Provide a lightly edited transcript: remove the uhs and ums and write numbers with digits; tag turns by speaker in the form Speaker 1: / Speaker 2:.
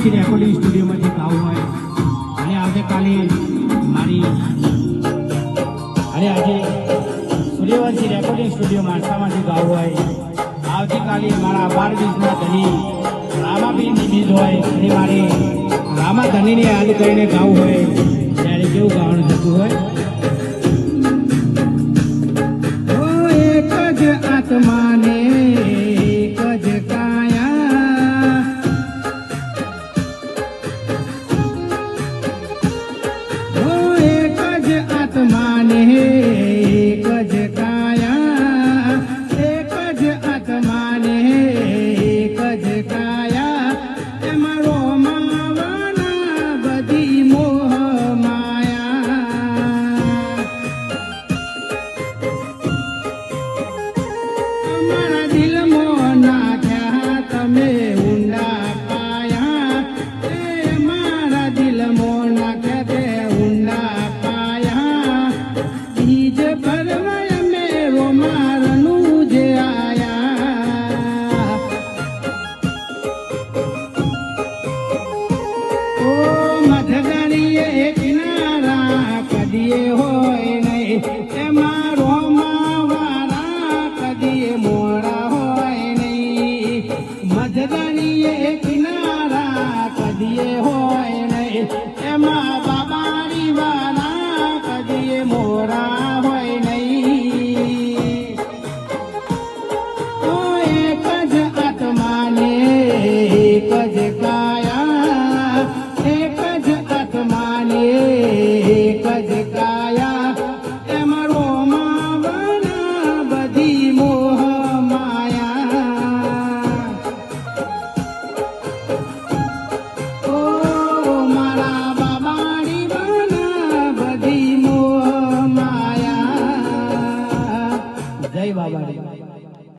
Speaker 1: Suryavanshi recording સ્ટુડિયોમાંથી ગાવું હોય અને આવતીકાલે મારી આજે સૂર્યવંશી રેકોર્ડિંગ સ્ટુડિયો માણસામાંથી ગાવું હોય આવતીકાલે મારા 12 બીજના ધની રામાબીન બીજ હોય અને મારી રામા ધનીને યાદ કરીને ગાવું હોય ત્યારે કેવું ગાવાનું થતું હોય એક જ આત્માને એક જ કાયા એક જ આત્માને એક જ કાયા એક જ આત્માને એક જ કાયા એમાં રોમાવાના બધી મોહ દિલમાં નાખ્યા તમે ઊંડા પાયા એ મારા દિલમાં નાખ્યા તે ઊંડા પાયા બીજ ભરવાય મેરો મારનું જે આયા ઓ મધગણીએ કિનારા કદીએ હોય નહીં એમાં રોમાવાળા કદીએ મોડા મધગણીએ કિનારા કદીએ હોય